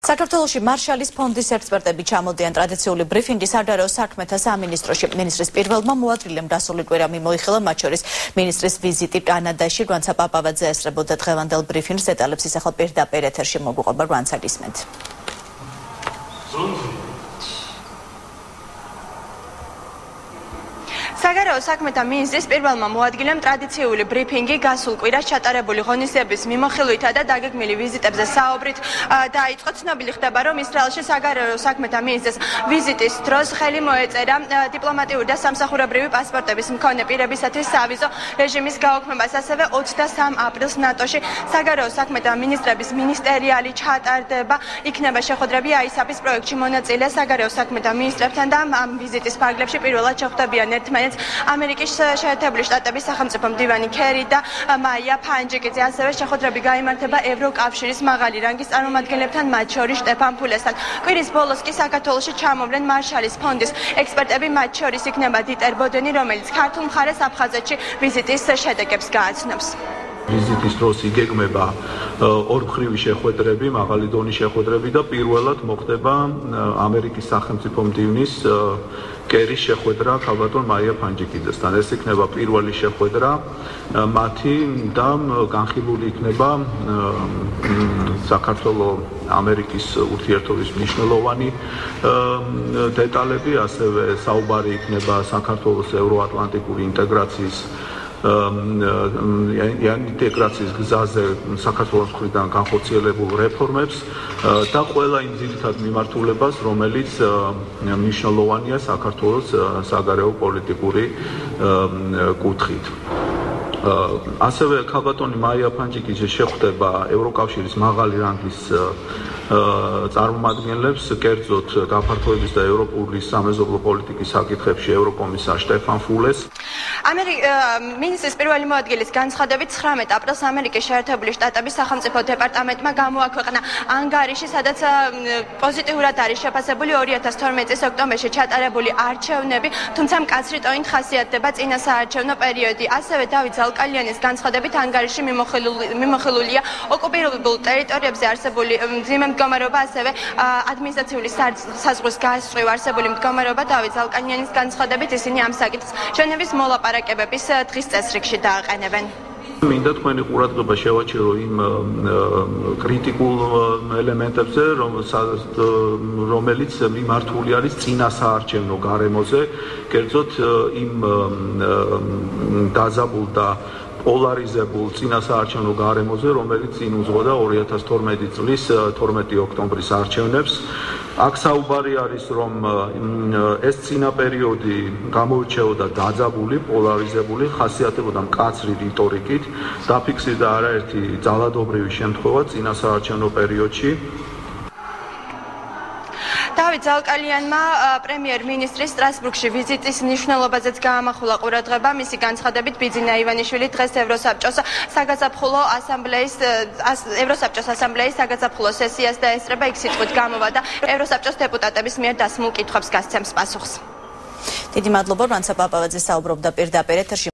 საქართველოში მარშალის ფონდის ექსპერტები ჩამოდიან ტრადიციული ბრიფინგი სადარაო საქმეთა სამინისტროში. მინისტრის პირველმა მოადგილემ დასული კვირა მიმოიხილა, მათ შორის მინისტრის ვიზიტი კანადაში. რვანცა პაპავაძე ესწრებოდა დღევანდელ ბრიფინგს. დეტალებს ახლა პირდაპირ ეთერში მოგვიყვება, რვანცა გისმენთ. საგარეო საქმეთა მინისტრის პირველმა მოადგილემ ტრადიციული ბრიფინგი გასულ კვირას ჩატარებული ღონისძიების მიმოხილვითა და დაგეგმილი ვიზიტებზე საუბრით დაიწყო. ცნობილი ხდება, რომ ისრაელში საგარეო საქმეთა მინისტრის ვიზიტის დროს ხელი მოეწერა დიპლომატიური და სამსახურებრივი პასპორტების მქონე პირებისათვის სავიზო რეჟიმის გაუქმებას. ასევე 23 აპრილს ნატოში საგარეო საქმეთა მინისტრების მინისტერიალი ჩატარდება. იქნება შეხვედრები ISAF-ის პროექტში მონაწილე საგარეო საქმეთა მინისტრებთან და ამ ვიზიტის ფარგლებში პირველად შეხვდებიან ერთმანეთს ამერიკის შეერთებული შტატების სახელმწიფო მდივანი ქერი და მაია ფანჯიკიძე. ასევე შეხვედრები გაიმართება ევროკავშირის მაღალი რანგის წარმომადგენლებთან, მათ შორის შტეფან ფულესთან. კვირის ბოლოს კი საქართველოში ჩამოვლენ მარშალის ფონდის ექსპერტები, მათ შორის იქნება დიტერ ბოდენი, რომელიც ქართულ მხარეს აფხაზეთში ვიზიტის შედეგებს გააცნობს. ვიზიტის დროს იგეგმება ორმხრივი შეხვედრები, მაღალი დონის შეხვედრები და პირველად მოხდება ამერიკის სახელმწიფო მდივნის კერის შეხვედრა ქალბატონ მაია ფანჯიკიძესთან. ეს იქნება პირველი შეხვედრა მათი და განხილული იქნება საქართველო-ამერიკის ურთიერთობის მნიშვნელოვანი დეტალები, ასევე საუბარი იქნება საქართველოს ევროატლანტიკური ინტეგრაციის ინტეგრაციის გზაზე საქართველოს მხრიდან განხორციელებულ რეფორმებს და ყველა იმ ძირითად მიმართულებას, რომელიც მნიშვნელოვანია საქართველოს საგარეო პოლიტიკური კუთხით. ასევე ქალბატონი მაია ფანჯიკიძე შეხვდება ევროკავშირის მაღალი რანგის წარმომადგენლებს, კერძოდ გაფართოების და ევროპული სამეზობლო პოლიტიკის საკითხებში ევროკომისარ შტეფან ფულეს. მინისტრის პირველი მოადგილის განცხადებით 19 აპრილს ამერიკის შეერთებული შტატების სახელმწიფო დეპარტამენტმა გამოაქვეყნა ანგარიში, სადაც პოზიტიურად არის შეფასებული 2012 წლის ოქტომბერში ჩატარებული არჩევნები, თუმცა მკაცრი ტონით ხასიათდება წინა საარჩევნო პერიოდი. ასევე დავით ზალკალიანის განცხადებით ანგარიში მიმოხილულია ოკუპირებულ ტერიტორიებზე არსებული მძიმე მდგომარეობა, ასევე ადმინისტრაციული საზღვრის გასწვრივ არსებული მდგომარეობა. დავით ზალკალიანის განცხადებით ისინი ამ საკითხს ჟენევის მოლაპარაკებების დღის წესრიგში დააყენებენ. მინდა თქვენი ყურადღება შევაჩერო იმ კრიტიკულ ელემენტებზე, რომელიც მიმართული არის წინა საარჩევნო გარემოზე, კერძოდ იმ დაძაბულ და პოლარიზებულ წინა საარჩევნო გარემოზე, რომელიც წინ უძღვოდა 2012 წლის 12 ოქტომბრის არჩევნებს. აქ საუბარი არის, რომ ეს წინა პერიოდი გამოირჩეოდა დაძაბული, პოლარიზებული, ხასიათდებოდა მკაცრი რიტორიკით, დაფიქსირდა არაერთი ძალადობრივი შემთხვევა წინა საარჩევნო პერიოდში. დავით ზალკალიანმა პრემიერ-მინისტრის სტრასბურგში ვიზიტის მნიშვნელობაზეც გაამახვილა ყურადღება. მისი განცხადებით, ბიძინა ივანიშვილი დღეს ევროსაბჭოს ასამბლეის საგაზაფხულო სესიას დაესწრება. იქ სიტყვით გამოვა და ევროსაბჭოს დეპუტატების მიერ დასმულ კითხვებს გასცემს პასუხს. დიდი მადლობა, რანცა პაპავაძე საუბრობდა პირდაპირ ეთერში.